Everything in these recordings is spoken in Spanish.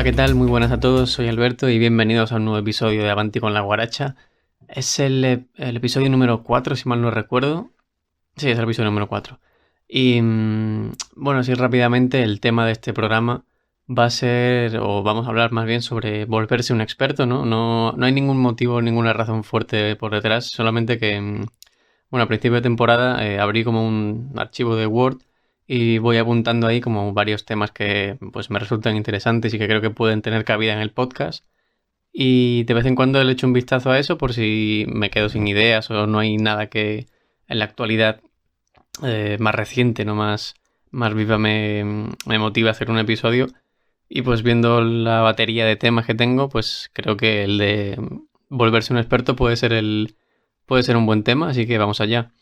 Hola, ¿qué tal? Muy buenas a todos, soy Alberto y bienvenidos a un nuevo episodio de Avanti con la Guaracha. Es el episodio número 4, si mal no recuerdo. Sí, es el episodio número 4. Y bueno, así rápidamente, el tema de este programa va a ser, o vamos a hablar más bien sobre volverse un experto, ¿no? No hay ningún motivo, ninguna razón fuerte por detrás, solamente que, bueno, a principio de temporada abrí como un archivo de Word y voy apuntando ahí como varios temas que pues me resultan interesantes y que creo que pueden tener cabida en el podcast. Y de vez en cuando le echo un vistazo a eso por si me quedo sin ideas o no hay nada que en la actualidad más reciente, no más viva me motive a hacer un episodio. Y pues viendo la batería de temas que tengo, pues creo que el de volverse un experto puede ser un buen tema, así que vamos allá.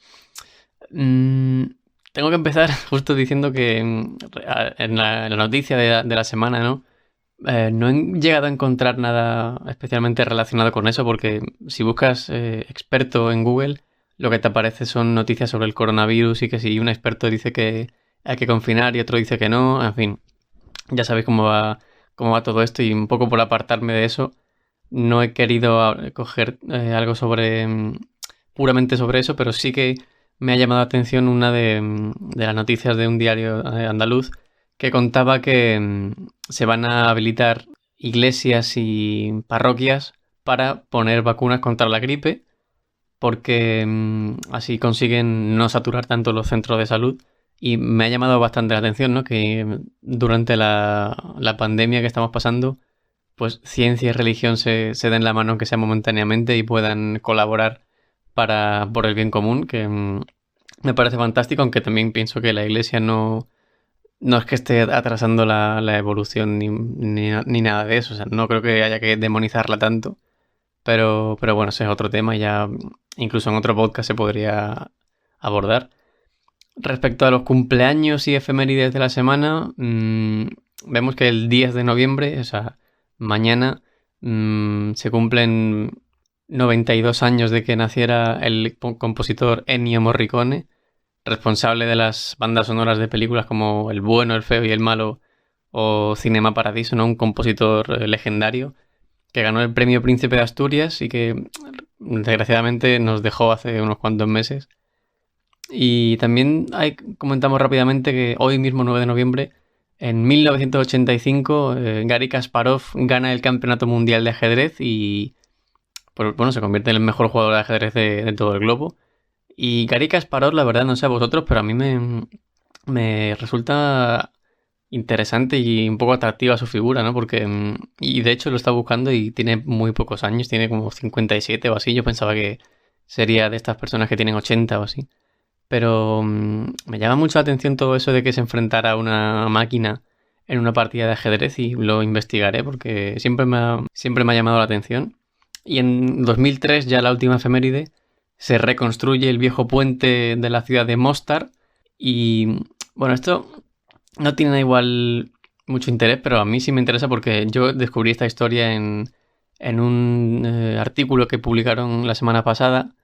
Mm, Tengo que empezar justo diciendo que en la noticia de la semana, ¿no? No he llegado a encontrar nada especialmente relacionado con eso, porque si buscas experto en Google, lo que te aparece son noticias sobre el coronavirus y que si un experto dice que hay que confinar y otro dice que no, en fin, ya sabéis cómo va todo esto y un poco por apartarme de eso, no he querido coger algo puramente sobre eso, pero sí que me ha llamado la atención una de las noticias de un diario andaluz que contaba que se van a habilitar iglesias y parroquias para poner vacunas contra la gripe, porque así consiguen no saturar tanto los centros de salud. Y me ha llamado bastante la atención, ¿no? Que durante la pandemia que estamos pasando, pues ciencia y religión se den la mano, aunque sea momentáneamente, y puedan colaborar por el bien común, que me parece fantástico, aunque también pienso que la iglesia no es que esté atrasando la evolución ni nada de eso. O sea, no creo que haya que demonizarla tanto. Pero bueno, ese es otro tema. Ya incluso en otro podcast se podría abordar. Respecto a los cumpleaños y efemérides de la semana, vemos que el 10 de noviembre, o sea, mañana, se cumplen 92 años de que naciera el compositor Ennio Morricone, responsable de las bandas sonoras de películas como El bueno, el feo y el malo o Cinema Paradiso, ¿no? Un compositor legendario que ganó el premio Príncipe de Asturias y que desgraciadamente nos dejó hace unos cuantos meses. Y también comentamos rápidamente que hoy mismo, 9 de noviembre, en 1985, Garry Kasparov gana el Campeonato Mundial de Ajedrez y pues, bueno, se convierte en el mejor jugador de ajedrez de todo el globo. Y Garry Kasparov, la verdad, no sé a vosotros, pero a mí me resulta interesante y un poco atractiva su figura, ¿no? Porque, y de hecho lo está buscando y tiene muy pocos años, tiene como 57 o así. Yo pensaba que sería de estas personas que tienen 80 o así. Pero me llama mucho la atención todo eso de que se enfrentara a una máquina en una partida de ajedrez y lo investigaré porque siempre me ha llamado la atención. Y en 2003, ya la última efeméride, se reconstruye el viejo puente de la ciudad de Mostar. Y bueno, esto no tiene igual mucho interés, pero a mí sí me interesa porque yo descubrí esta historia en un artículo que publicaron la semana pasada,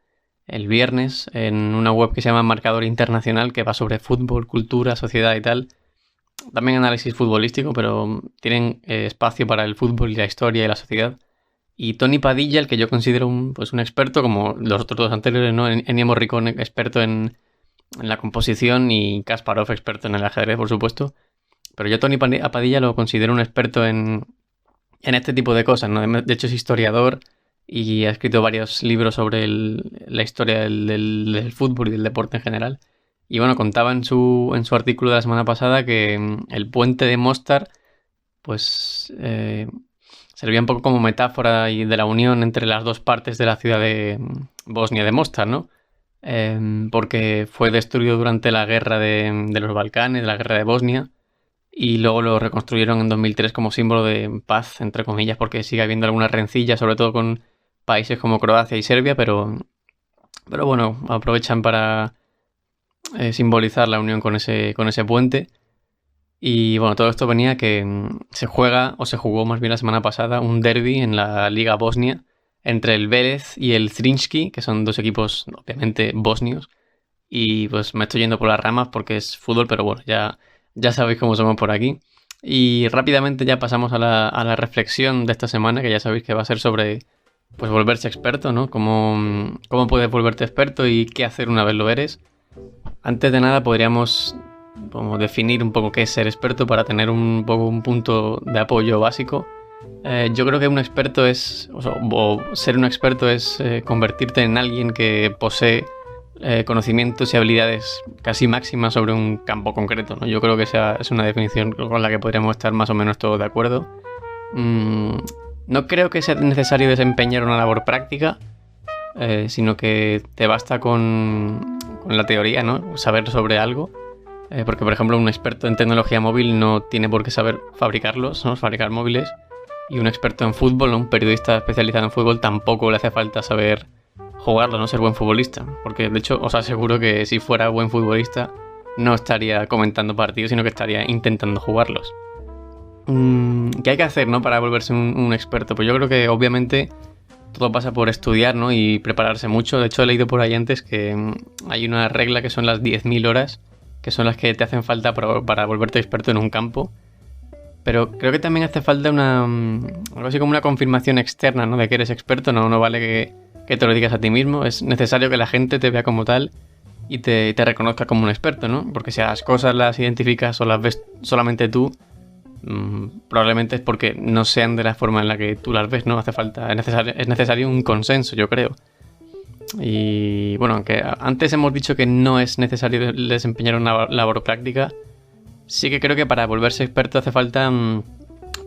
el viernes, en una web que se llama Marcador Internacional, que va sobre fútbol, cultura, sociedad y tal. También análisis futbolístico, pero tienen espacio para el fútbol y la historia y la sociedad. Y Tony Padilla, el que yo considero un experto, como los otros dos anteriores, ¿no? Ennio Morricone, experto en la composición, y Kasparov, experto en el ajedrez, por supuesto. Pero yo Tony Padilla lo considero un experto en este tipo de cosas, ¿no? De hecho es historiador y ha escrito varios libros sobre la historia del fútbol y del deporte en general. Y bueno, contaba en su artículo de la semana pasada que el puente de Mostar pues servía un poco como metáfora y de la unión entre las dos partes de la ciudad de Bosnia de Mostar, ¿no? Porque fue destruido durante la guerra de los Balcanes, la guerra de Bosnia, y luego lo reconstruyeron en 2003 como símbolo de paz, entre comillas, porque sigue habiendo algunas rencillas, sobre todo con países como Croacia y Serbia, pero bueno, aprovechan para simbolizar la unión con ese puente. Y bueno, todo esto venía que se juega, o se jugó más bien la semana pasada, un derbi en la Liga Bosnia entre el Vélez y el Zrinjski, que son dos equipos obviamente bosnios. Y pues me estoy yendo por las ramas porque es fútbol, pero bueno, ya sabéis cómo somos por aquí. Y rápidamente ya pasamos a la reflexión de esta semana, que ya sabéis que va a ser sobre pues volverse experto, ¿no? Cómo puedes volverte experto y qué hacer una vez lo eres. Antes de nada podríamos como definir un poco qué es ser experto para tener un poco un punto de apoyo básico. Yo creo que un experto es, o ser un experto es convertirte en alguien que posee conocimientos y habilidades casi máximas sobre un campo concreto, ¿no? Yo creo que esa es una definición con la que podríamos estar más o menos todos de acuerdo. No creo que sea necesario desempeñar una labor práctica, sino que te basta con la teoría, ¿no? Saber sobre algo. Porque, por ejemplo, un experto en tecnología móvil no tiene por qué saber fabricarlos, ¿no? Fabricar móviles. Y un experto en fútbol, ¿no? Un periodista especializado en fútbol, tampoco le hace falta saber jugarlo, no ser buen futbolista. Porque, de hecho, os aseguro que si fuera buen futbolista no estaría comentando partidos, sino que estaría intentando jugarlos. ¿Qué hay que hacer, ¿no? Para volverse un experto? Pues yo creo que, obviamente, todo pasa por estudiar, ¿no? Y prepararse mucho. De hecho, he leído por ahí antes que hay una regla que son las 10.000 horas, que son las que te hacen falta para volverte experto en un campo. Pero creo que también hace falta algo así como una confirmación externa, ¿no? De que eres experto. No vale que te lo digas a ti mismo. Es necesario que la gente te vea como tal y te reconozca como un experto, ¿no? Porque si las cosas las identificas o las ves solamente tú, probablemente es porque no sean de la forma en la que tú las ves, ¿no? Es necesario un consenso, yo creo. Y bueno, aunque antes hemos dicho que no es necesario desempeñar una labor práctica, sí que creo que para volverse experto hace falta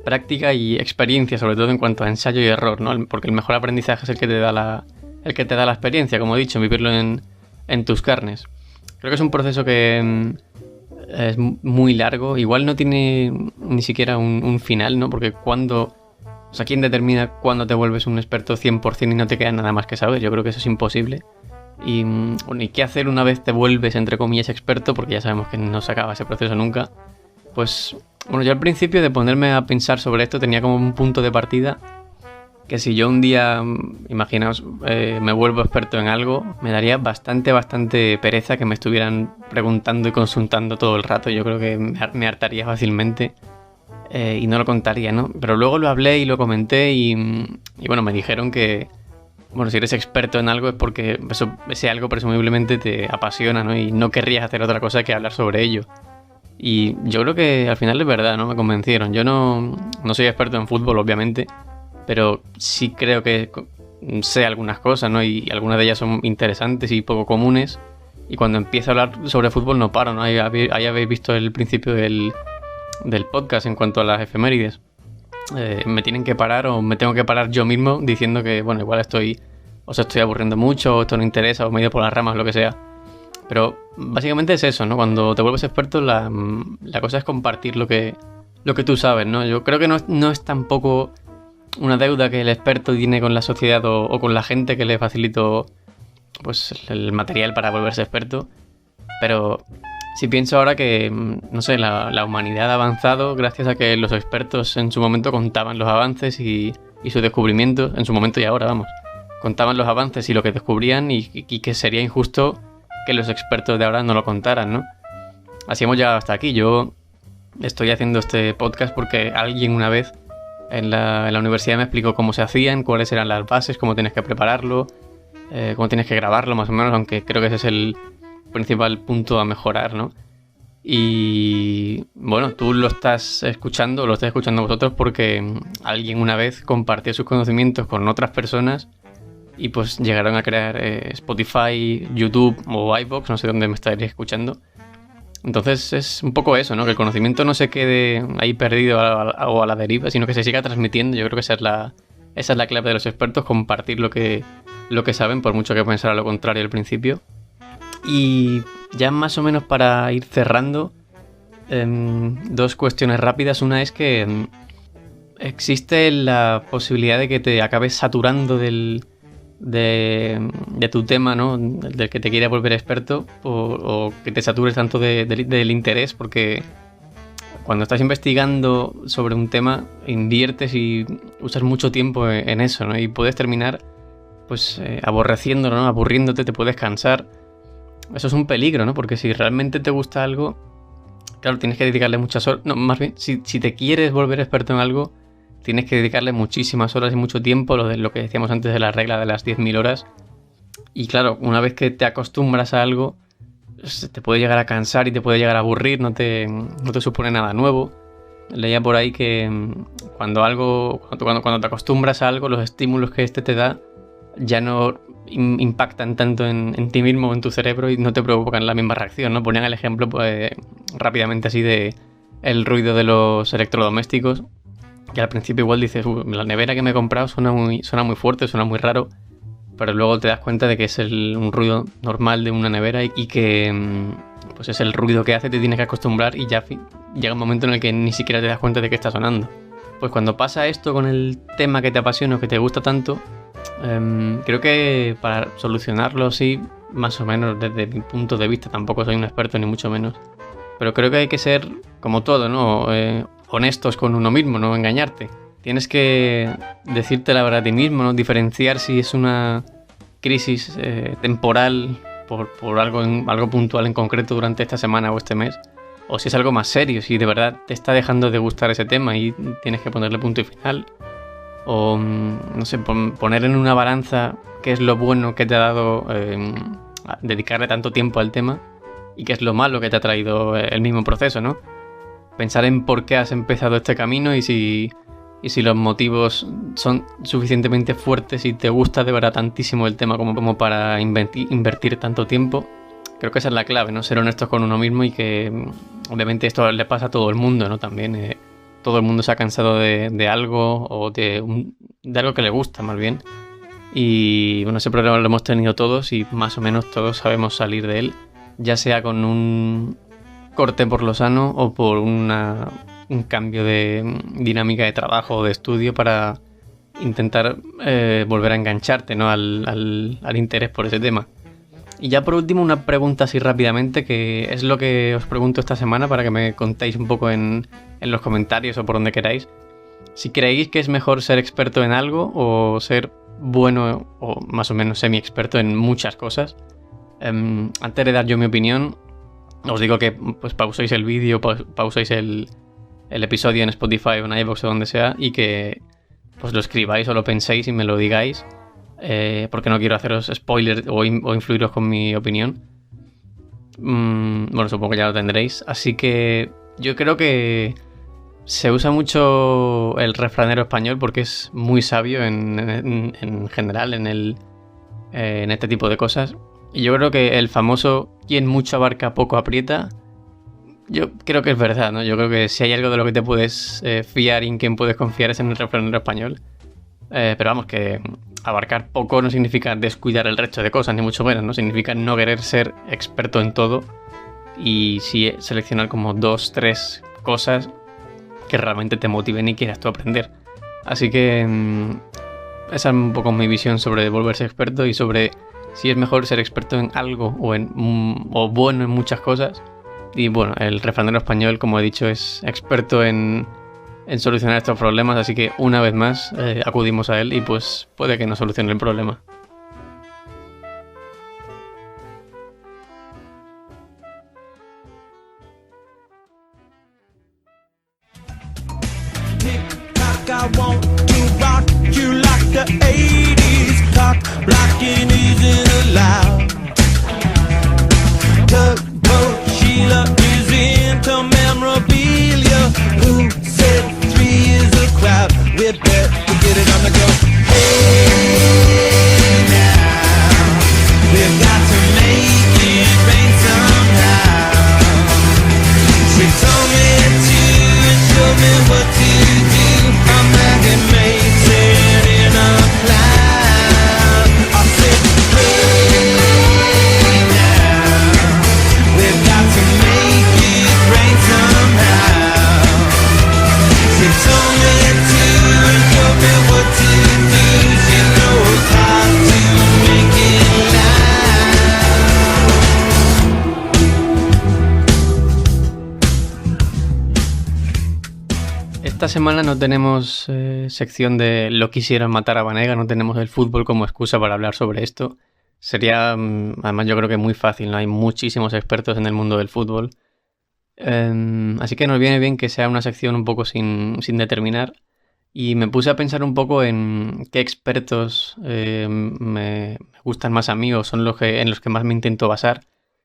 práctica y experiencia, sobre todo en cuanto a ensayo y error, ¿no? Porque el mejor aprendizaje es el que te da la experiencia, como he dicho, vivirlo en tus carnes. Creo que es un proceso que es muy largo, igual no tiene ni siquiera un final, ¿no? Porque ¿quién determina cuándo te vuelves un experto 100% y no te queda nada más que saber? Yo creo que eso es imposible. Y qué hacer una vez te vuelves, entre comillas, experto, porque ya sabemos que no se acaba ese proceso nunca. Pues, bueno, yo al principio de ponerme a pensar sobre esto tenía como un punto de partida que si yo un día, imaginaos, me vuelvo experto en algo, me daría bastante pereza que me estuvieran preguntando y consultando todo el rato. Yo creo que me hartaría fácilmente y no lo contaría, ¿no? Pero luego lo hablé y lo comenté y bueno, me dijeron que, bueno, si eres experto en algo es porque ese algo presumiblemente te apasiona, ¿no? Y no querrías hacer otra cosa que hablar sobre ello. Y yo creo que al final es verdad, ¿no? Me convencieron. Yo no soy experto en fútbol, obviamente, pero sí creo que sé algunas cosas, ¿no? Y algunas de ellas son interesantes y poco comunes. Y cuando empiezo a hablar sobre fútbol no paro, ¿no? Ahí habéis visto el principio del podcast en cuanto a las efemérides. Me tienen que parar o me tengo que parar yo mismo diciendo que, bueno, igual os estoy aburriendo mucho, o esto no interesa, o me he ido por las ramas, lo que sea. Pero básicamente es eso, ¿no? Cuando te vuelves experto, la cosa es compartir lo que tú sabes, ¿no? Yo creo que no es tampoco una deuda que el experto tiene con la sociedad o con la gente que le facilitó pues el material para volverse experto. Pero si pienso ahora que, no sé, la humanidad ha avanzado gracias a que los expertos en su momento contaban los avances y sus descubrimientos, en su momento y ahora, vamos, contaban los avances y lo que descubrían y que sería injusto que los expertos de ahora no lo contaran, ¿no? Así hemos llegado hasta aquí. Yo estoy haciendo este podcast porque alguien una vez en la universidad me explicó cómo se hacían, cuáles eran las bases, cómo tienes que prepararlo, cómo tienes que grabarlo más o menos, aunque creo que ese es el principal punto a mejorar, ¿no? Y bueno, tú lo estás escuchando vosotros porque alguien una vez compartió sus conocimientos con otras personas y pues llegaron a crear Spotify, YouTube o iVoox, no sé dónde me estaréis escuchando. Entonces es un poco eso, ¿no? Que el conocimiento no se quede ahí perdido o a la deriva, sino que se siga transmitiendo. Yo creo que esa es la clave de los expertos, compartir lo que saben, por mucho que pensara lo contrario al principio. Y ya más o menos para ir cerrando, dos cuestiones rápidas. Una es que existe la posibilidad de que te acabes saturando de tu tema, ¿no? Del que te quiere volver experto, o que te satures tanto del interés, porque cuando estás investigando sobre un tema inviertes y usas mucho tiempo en eso, ¿no? Y puedes terminar pues aborreciéndolo, ¿no? Aburriéndote, te puedes cansar. Eso es un peligro, ¿no? Porque si realmente te gusta algo, claro, tienes que dedicarle muchas horas. No, más bien, si te quieres volver experto en algo, tienes que dedicarle muchísimas horas y mucho tiempo, lo que decíamos antes de la regla de las 10.000 horas. Y claro, una vez que te acostumbras a algo, te puede llegar a cansar y te puede llegar a aburrir, no te supone nada nuevo. Leía por ahí que cuando te acostumbras a algo, los estímulos que te da ya no impactan tanto en ti mismo o en tu cerebro y no te provocan la misma reacción, ¿no? Ponían el ejemplo pues, rápidamente así de el ruido de los electrodomésticos, que al principio igual dices, la nevera que me he comprado suena muy fuerte, suena muy raro, pero luego te das cuenta de que es un ruido normal de una nevera y que pues es el ruido que hace, te tienes que acostumbrar y ya llega un momento en el que ni siquiera te das cuenta de que está sonando. Pues cuando pasa esto con el tema que te apasiona o que te gusta tanto, creo que para solucionarlo así, más o menos desde mi punto de vista, tampoco soy un experto ni mucho menos, pero creo que hay que ser, como todo, ¿no? Honestos con uno mismo, no engañarte. Tienes que decirte la verdad a ti mismo, ¿no? Diferenciar si es una crisis temporal por algo puntual en concreto durante esta semana o este mes, o si es algo más serio, si de verdad te está dejando de gustar ese tema y tienes que ponerle punto y final. O, no sé, poner en una balanza qué es lo bueno que te ha dado dedicarle tanto tiempo al tema y qué es lo malo que te ha traído el mismo proceso, ¿no? Pensar en por qué has empezado este camino y si los motivos son suficientemente fuertes y te gusta de verdad tantísimo el tema como para invertir tanto tiempo. Creo que esa es la clave, ¿no? Ser honestos con uno mismo y que obviamente esto le pasa a todo el mundo, ¿no? También todo el mundo se ha cansado de algo o de algo que le gusta más bien. Y bueno, ese problema lo hemos tenido todos y más o menos todos sabemos salir de él, ya sea con un corte por lo sano o por un cambio de dinámica de trabajo o de estudio para intentar volver a engancharte, ¿no? al interés por ese tema. Y ya por último una pregunta así rápidamente, que es lo que os pregunto esta semana para que me contéis un poco en los comentarios o por donde queráis. Si creéis que es mejor ser experto en algo o ser bueno o más o menos semi-experto en muchas cosas. Antes de dar yo mi opinión, os digo que pues pauséis el vídeo, pauséis el episodio en Spotify o en iVoox o donde sea y que pues lo escribáis o lo penséis y me lo digáis. Porque no quiero haceros spoilers o influiros con mi opinión. Bueno, supongo que ya lo tendréis. Así que yo creo que se usa mucho el refranero español porque es muy sabio en general en este tipo de cosas. Y yo creo que el famoso quien mucho abarca poco aprieta, yo creo que es verdad, ¿no? Yo creo que si hay algo de lo que te puedes fiar y en quien puedes confiar es en el refranero español. Pero vamos, que abarcar poco no significa descuidar el resto de cosas, ni mucho menos, ¿no? Significa no querer ser experto en todo y sí seleccionar como 2-3 cosas que realmente te motiven y quieras tú aprender. Así que esa es un poco mi visión sobre volverse experto y sobre si es mejor ser experto en algo o bueno en muchas cosas. Y bueno, el refranero español, como he dicho, es experto en solucionar estos problemas, así que una vez más acudimos a él y pues puede que nos solucione el problema. Esta semana no tenemos sección de lo quisieran matar a Banega, no tenemos el fútbol como excusa para hablar sobre esto. Sería, además yo creo que muy fácil, ¿no? Hay muchísimos expertos en el mundo del fútbol. Así que nos viene bien que sea una sección un poco sin determinar. Y me puse a pensar un poco en qué expertos me gustan más a mí o son en los que más me intento basar.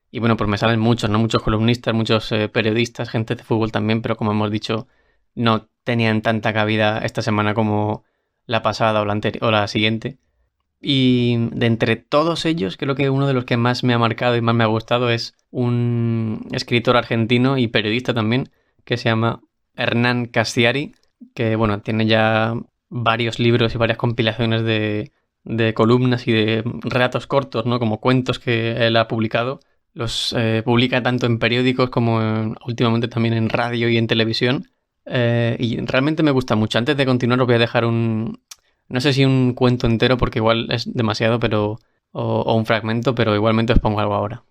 Y bueno, pues me salen muchos, ¿no? Muchos columnistas, muchos periodistas, gente de fútbol también, pero como hemos dicho, no tenían tanta cabida esta semana como la pasada o la siguiente. Y de entre todos ellos, creo que uno de los que más me ha marcado y más me ha gustado es un escritor argentino y periodista también, que se llama Hernán Cassiari, que bueno, tiene ya varios libros y varias compilaciones de columnas y de relatos cortos, ¿no? Como cuentos que él ha publicado. Los publica tanto en periódicos como últimamente también en radio y en televisión. Y realmente me gusta mucho. Antes de continuar os voy a dejar no sé si un cuento entero porque igual es demasiado, o un fragmento, pero igualmente os pongo algo ahora.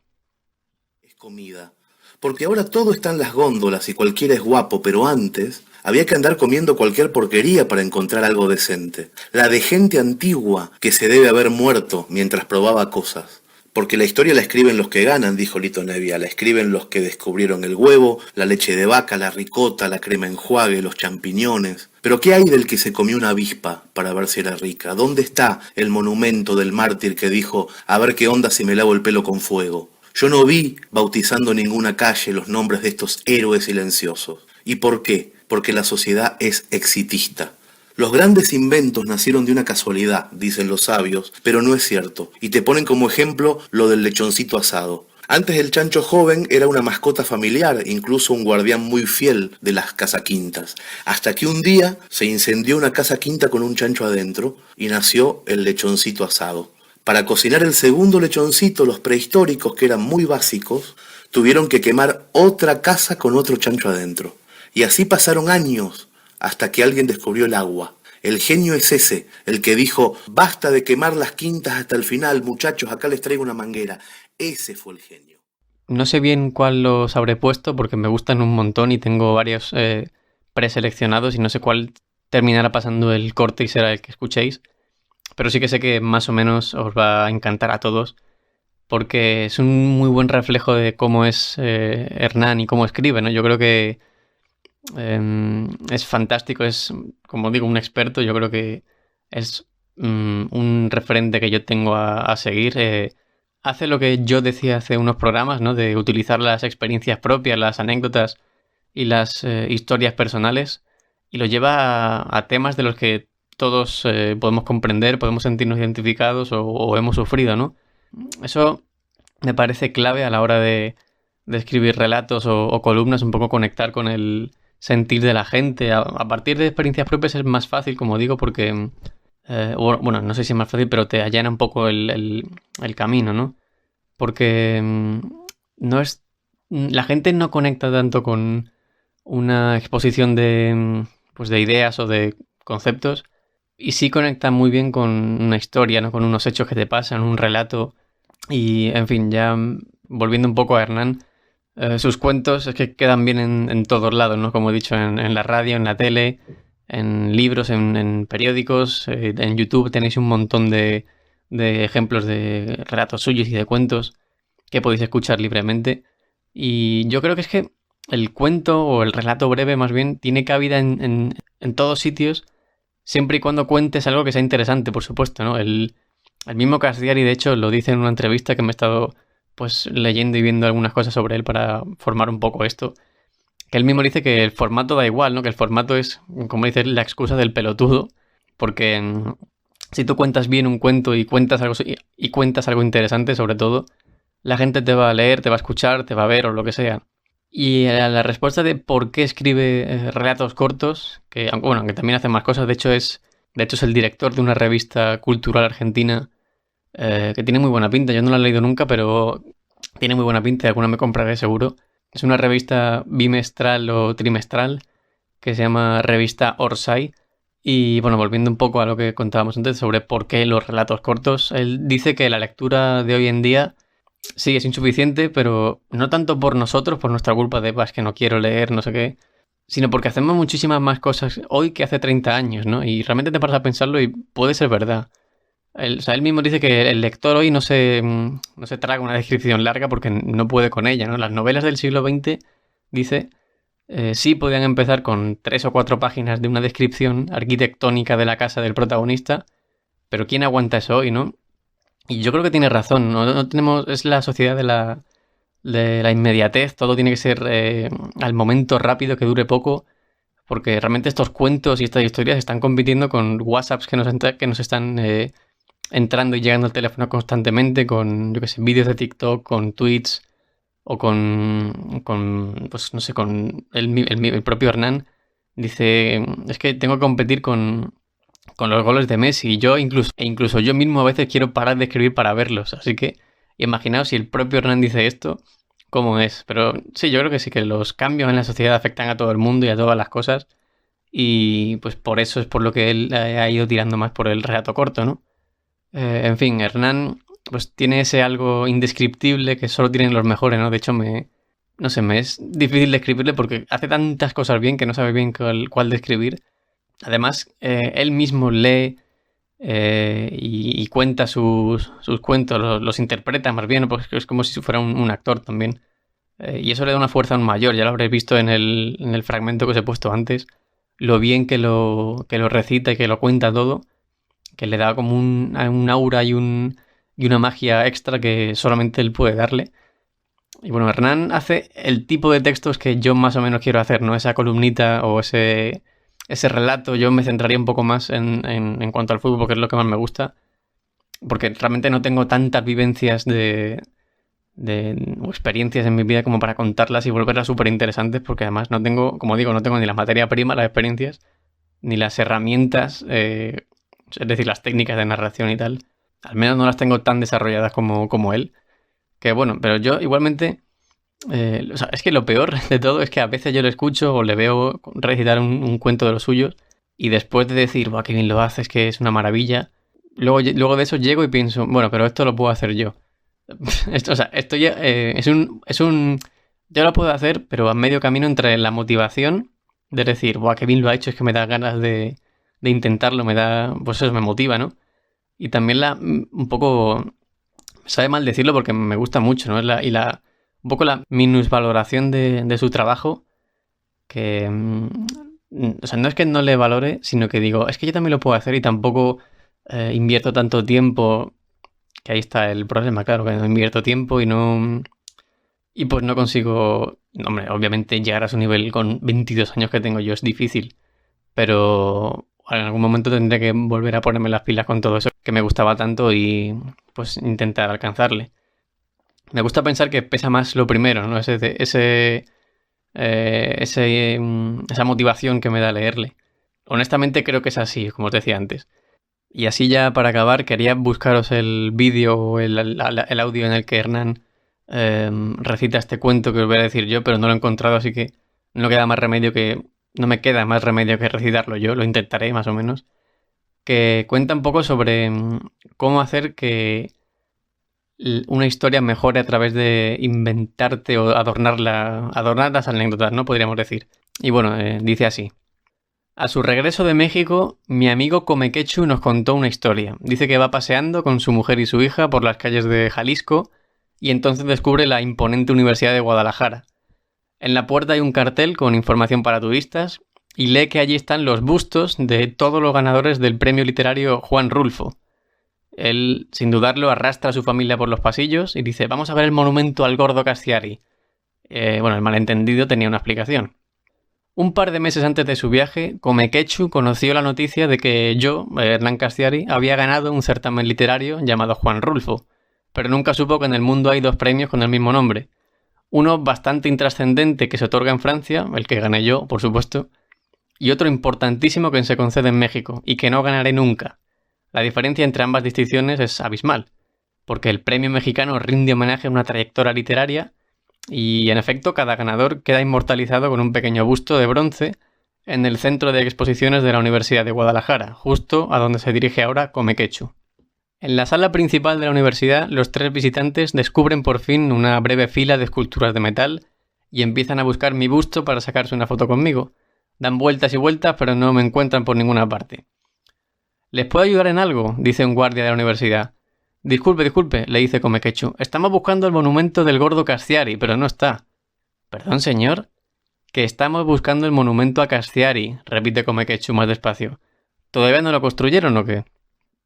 Es comida. Porque ahora todo está en las góndolas y cualquiera es guapo, pero antes había que andar comiendo cualquier porquería para encontrar algo decente. La de gente antigua que se debe haber muerto mientras probaba cosas. Porque la historia la escriben los que ganan, dijo Lito Nevia, la escriben los que descubrieron el huevo, la leche de vaca, la ricota, la crema enjuague, los champiñones. Pero ¿qué hay del que se comió una avispa para ver si era rica? ¿Dónde está el monumento del mártir que dijo, a ver qué onda si me lavo el pelo con fuego? Yo no vi bautizando ninguna calle los nombres de estos héroes silenciosos. ¿Y por qué? Porque la sociedad es exitista. Los grandes inventos nacieron de una casualidad, dicen los sabios, pero no es cierto. Y te ponen como ejemplo lo del lechoncito asado. Antes el chancho joven era una mascota familiar, incluso un guardián muy fiel de las casaquintas. Hasta que un día se incendió una casa quinta con un chancho adentro y nació el lechoncito asado. Para cocinar el segundo lechoncito, los prehistóricos, que eran muy básicos, tuvieron que quemar otra casa con otro chancho adentro. Y así pasaron años, hasta que alguien descubrió el agua. El genio es ese, el que dijo, basta de quemar las quintas hasta el final, muchachos, acá les traigo una manguera. Ese fue el genio. No sé bien cuál los habré puesto porque me gustan un montón y tengo varios preseleccionados y no sé cuál terminará pasando el corte y será el que escuchéis. Pero sí que sé que más o menos os va a encantar a todos porque es un muy buen reflejo de cómo es Hernán y cómo escribe, ¿no? Yo creo que es fantástico, es, como digo, un experto. Yo creo que es un referente que yo tengo a seguir. Hace lo que yo decía hace unos programas, ¿no? De utilizar las experiencias propias, las anécdotas y las historias personales y lo lleva a temas de los que todos podemos comprender, podemos sentirnos identificados o hemos sufrido, ¿no? Eso me parece clave a la hora de escribir relatos o columnas, un poco conectar con el sentir de la gente. A partir de experiencias propias es más fácil, como digo, porque, bueno, no sé si es más fácil, pero te allana un poco el camino, ¿no? Porque no es, la gente no conecta tanto con una exposición pues de ideas o de conceptos y sí conecta muy bien con una historia, ¿no? Con unos hechos que te pasan, un relato y, en fin, ya volviendo un poco a Hernán, sus cuentos es que quedan bien en todos lados, ¿no? Como he dicho, en la radio, en la tele, en libros, en periódicos, en YouTube tenéis un montón de ejemplos de relatos suyos y de cuentos que podéis escuchar libremente. Y yo creo que es que el cuento o el relato breve más bien tiene cabida en todos sitios, siempre y cuando cuentes algo que sea interesante, por supuesto, ¿no? El mismo Castiari, de hecho, lo dice en una entrevista que me he estado pues leyendo y viendo algunas cosas sobre él para formar un poco esto, que él mismo dice que el formato da igual, ¿no? Que el formato es, como dice, la excusa del pelotudo, porque si tú cuentas bien un cuento y cuentas algo interesante, sobre todo, la gente te va a leer, te va a escuchar, te va a ver o lo que sea. Y a la respuesta de por qué escribe relatos cortos, que bueno, aunque también hace más cosas, de hecho es el director de una revista cultural argentina que tiene muy buena pinta. Yo no la he leído nunca, pero tiene muy buena pinta y alguna me compraré seguro. Es una revista bimestral o trimestral que se llama Revista Orsay. Y bueno, volviendo un poco a lo que contábamos antes sobre por qué los relatos cortos, él dice que la lectura de hoy en día sí es insuficiente, pero no tanto por nosotros, por nuestra culpa de es que no quiero leer, no sé qué, sino porque hacemos muchísimas más cosas hoy que hace 30 años, ¿no? Y realmente te paras a pensarlo y puede ser verdad. Él mismo dice que el lector hoy no se traga una descripción larga porque no puede con ella, ¿no? Las novelas del siglo XX dice, sí podían empezar con 3 o 4 páginas de una descripción arquitectónica de la casa del protagonista, pero ¿quién aguanta eso hoy, no? Y yo creo que tiene razón, no tenemos, es la sociedad de la inmediatez, todo tiene que ser al momento rápido, que dure poco, porque realmente estos cuentos y estas historias están compitiendo con WhatsApps que nos están entrando y llegando al teléfono constantemente, con, yo qué sé, vídeos de TikTok, con tweets o pues no sé, con el propio Hernán. Dice, es que tengo que competir con los goles de Messi. Incluso yo mismo a veces quiero parar de escribir para verlos. Así que imaginaos si el propio Hernán dice esto, cómo es. Pero sí, yo creo que sí, que los cambios en la sociedad afectan a todo el mundo y a todas las cosas. Y pues por eso es por lo que él ha ido tirando más por el relato corto, ¿no? En fin, Hernán pues tiene ese algo indescriptible que solo tienen los mejores, ¿no? De hecho, no sé, me es difícil describirle porque hace tantas cosas bien que no sabe bien cuál describir. Además, él mismo lee y cuenta sus cuentos, los interpreta más bien, porque es como si fuera un actor también. Y eso le da una fuerza aún mayor, ya lo habréis visto en el fragmento que os he puesto antes, lo bien que lo recita y que lo cuenta todo, que le da como un aura y una magia extra que solamente él puede darle. Y bueno, Hernán hace el tipo de textos que yo más o menos quiero hacer, ¿no? Esa columnita o ese relato. Yo me centraría un poco más en cuanto al fútbol, porque es lo que más me gusta. Porque realmente no tengo tantas vivencias o experiencias en mi vida como para contarlas y volverlas súper interesantes, porque además no tengo, como digo, no tengo ni la materia prima, las experiencias, ni las herramientas, es decir, las técnicas de narración y tal. Al menos no las tengo tan desarrolladas como él. Que bueno, pero yo igualmente... o sea, es que lo peor de todo es que a veces yo lo escucho o le veo recitar un cuento de los suyos y después de decir, ¡buah, qué bien lo haces, que es una maravilla! Luego de eso llego y pienso, bueno, pero esto lo puedo hacer yo. O sea, esto ya es un... Yo lo puedo hacer, pero a medio camino entre la motivación de decir, ¡buah, qué bien lo ha hecho! Es que me da ganas de intentarlo, pues eso me motiva, ¿no? Y también un poco... Me sabe mal decirlo porque me gusta mucho, ¿no? Un poco la minusvaloración de su trabajo, que... o sea, no es que no le valore, sino que digo, es que yo también lo puedo hacer y tampoco invierto tanto tiempo, que ahí está el problema, claro, que no invierto tiempo y no... Y pues no consigo... Hombre, obviamente llegar a su nivel con 22 años que tengo yo es difícil, pero en algún momento tendré que volver a ponerme las pilas con todo eso que me gustaba tanto y pues intentar alcanzarle. Me gusta pensar que pesa más lo primero, ¿no? Esa motivación que me da leerle. Honestamente creo que es así, como os decía antes. Y así ya para acabar quería buscaros el vídeo o el audio en el que Hernán recita este cuento que os voy a decir yo, pero no lo he encontrado, así que no me queda más remedio que recitarlo yo, lo intentaré más o menos. Que cuenta un poco sobre cómo hacer que una historia mejore a través de inventarte o adornar las anécdotas, ¿no? Podríamos decir. Y bueno, dice así. A su regreso de México, mi amigo Comequechu nos contó una historia. Dice que va paseando con su mujer y su hija por las calles de Jalisco y entonces descubre la imponente Universidad de Guadalajara. En la puerta hay un cartel con información para turistas y lee que allí están los bustos de todos los ganadores del premio literario Juan Rulfo. Él, sin dudarlo, arrastra a su familia por los pasillos y dice, vamos a ver el monumento al gordo Castiari. Bueno, el malentendido tenía una explicación. Un par de meses antes de su viaje, Comequechu conoció la noticia de que yo, Hernán Castiari, había ganado un certamen literario llamado Juan Rulfo, pero nunca supo que en el mundo hay 2 premios con el mismo nombre. Uno bastante intrascendente que se otorga en Francia, el que gané yo, por supuesto, y otro importantísimo que se concede en México y que no ganaré nunca. La diferencia entre ambas distinciones es abismal, porque el premio mexicano rinde homenaje a una trayectoria literaria y, en efecto, cada ganador queda inmortalizado con un pequeño busto de bronce en el centro de exposiciones de la Universidad de Guadalajara, justo a donde se dirige ahora Comequechu. En la sala principal de la universidad, los 3 visitantes descubren por fin una breve fila de esculturas de metal y empiezan a buscar mi busto para sacarse una foto conmigo. Dan vueltas y vueltas, pero no me encuentran por ninguna parte. ¿Les puedo ayudar en algo?, dice un guardia de la universidad. Disculpe, le dice Comequechu. Estamos buscando el monumento del gordo Castiari, pero no está. ¿Perdón, señor? Que estamos buscando el monumento a Castiari, repite Comequechu más despacio. ¿Todavía no lo construyeron o qué?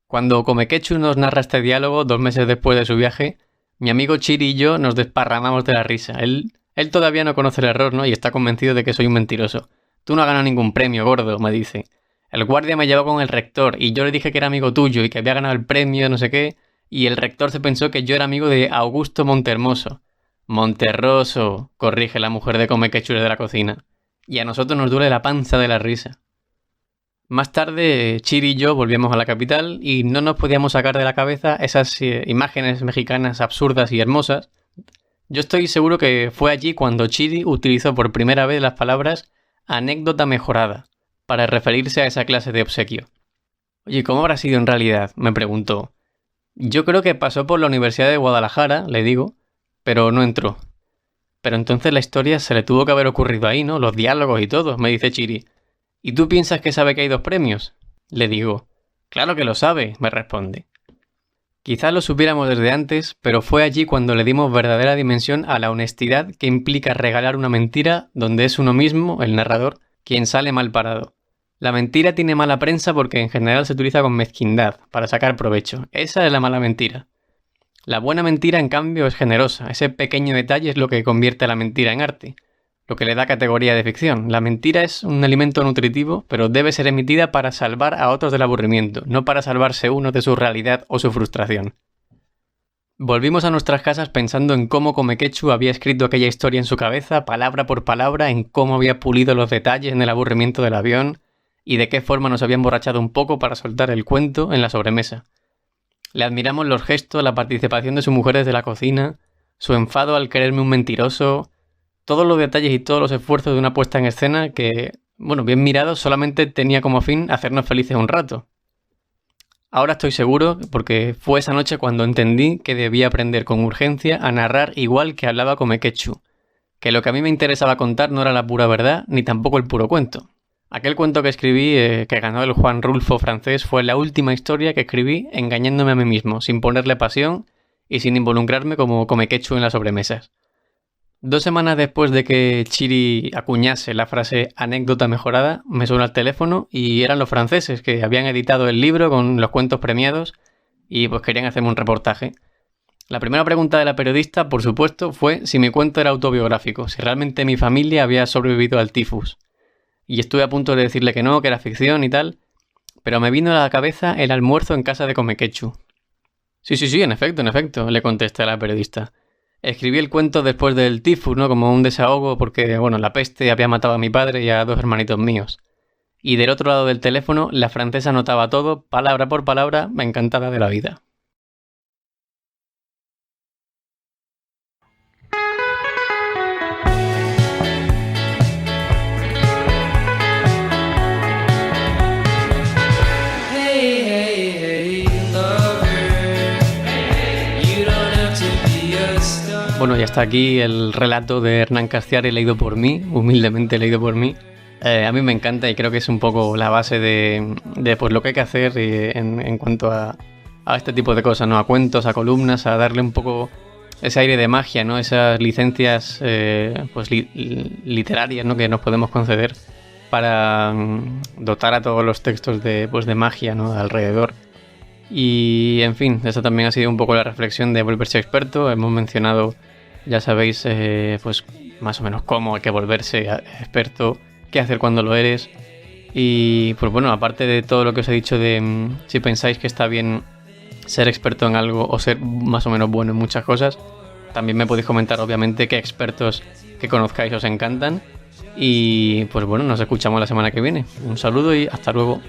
Cuando Comequechu nos narra este diálogo 2 meses después de su viaje, mi amigo Chiri y yo nos desparramamos de la risa. Él todavía no conoce el error, ¿no? Y está convencido de que soy un mentiroso. Tú no has ganado ningún premio, gordo, me dice. El guardia me llevó con el rector y yo le dije que era amigo tuyo y que había ganado el premio, no sé qué, y el rector se pensó que yo era amigo de Augusto Montermoso. Monterroso, corrige la mujer de Comequechu de la cocina. Y a nosotros nos duele la panza de la risa. Más tarde, Chiri y yo volvíamos a la capital y no nos podíamos sacar de la cabeza esas imágenes mexicanas absurdas y hermosas. Yo estoy seguro que fue allí cuando Chiri utilizó por primera vez las palabras anécdota mejorada para referirse a esa clase de obsequio. Oye, ¿cómo habrá sido en realidad?, me preguntó. Yo creo que pasó por la Universidad de Guadalajara, le digo, pero no entró. Pero entonces la historia se le tuvo que haber ocurrido ahí, ¿no? Los diálogos y todo, me dice Chiri. ¿Y tú piensas que sabe que hay 2 premios? Le digo. Claro que lo sabe, me responde. Quizás lo supiéramos desde antes, pero fue allí cuando le dimos verdadera dimensión a la honestidad que implica regalar una mentira donde es uno mismo, el narrador, quien sale mal parado. La mentira tiene mala prensa porque en general se utiliza con mezquindad, para sacar provecho. Esa es la mala mentira. La buena mentira, en cambio, es generosa. Ese pequeño detalle es lo que convierte a la mentira en arte, lo que le da categoría de ficción. La mentira es un alimento nutritivo, pero debe ser emitida para salvar a otros del aburrimiento, no para salvarse uno de su realidad o su frustración. Volvimos a nuestras casas pensando en cómo Comequechu había escrito aquella historia en su cabeza, palabra por palabra, en cómo había pulido los detalles en el aburrimiento del avión y de qué forma nos había emborrachado un poco para soltar el cuento en la sobremesa. Le admiramos los gestos, la participación de su mujer desde la cocina, su enfado al creerme un mentiroso, todos los detalles y todos los esfuerzos de una puesta en escena que, bueno, bien mirado, solamente tenía como fin hacernos felices un rato. Ahora estoy seguro, porque fue esa noche cuando entendí que debía aprender con urgencia a narrar igual que hablaba Comequechu, que lo que a mí me interesaba contar no era la pura verdad, ni tampoco el puro cuento. Aquel cuento que escribí, que ganó el Juan Rulfo francés, fue la última historia que escribí engañándome a mí mismo, sin ponerle pasión y sin involucrarme como Comequechu en las sobremesas. 2 semanas después de que Chiri acuñase la frase anécdota mejorada, me suena el teléfono y eran los franceses que habían editado el libro con los cuentos premiados y pues querían hacerme un reportaje. La primera pregunta de la periodista, por supuesto, fue si mi cuento era autobiográfico, si realmente mi familia había sobrevivido al tifus. Y estuve a punto de decirle que no, que era ficción y tal, pero me vino a la cabeza el almuerzo en casa de Comequechu. Sí, en efecto, le contesté a la periodista. Escribí el cuento después del tifus, ¿no? Como un desahogo porque, bueno, la peste había matado a mi padre y a 2 hermanitos míos. Y del otro lado del teléfono, la francesa anotaba todo, palabra por palabra, encantada de la vida. Bueno, y hasta aquí el relato de Hernán Castiari leído por mí, humildemente leído por mí. A mí me encanta y creo que es un poco la base de pues, lo que hay que hacer en cuanto a este tipo de cosas, ¿no? A cuentos, a columnas, a darle un poco ese aire de magia, ¿no? Esas licencias pues literarias, ¿no? Que nos podemos conceder para dotar a todos los textos de magia, ¿no? Alrededor. Y en fin, esa también ha sido un poco la reflexión de volverse experto. Hemos mencionado, ya sabéis, pues más o menos cómo hay que volverse experto, qué hacer cuando lo eres. Y pues bueno, aparte de todo lo que os he dicho de si pensáis que está bien ser experto en algo o ser más o menos bueno en muchas cosas, también me podéis comentar obviamente qué expertos que conozcáis os encantan. Y pues bueno, nos escuchamos la semana que viene. Un saludo y hasta luego.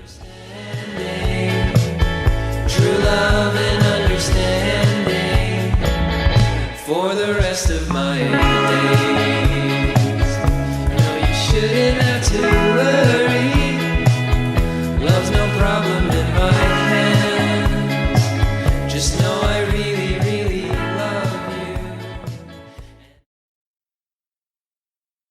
Love and understanding for the rest of my days. No, you shouldn't have to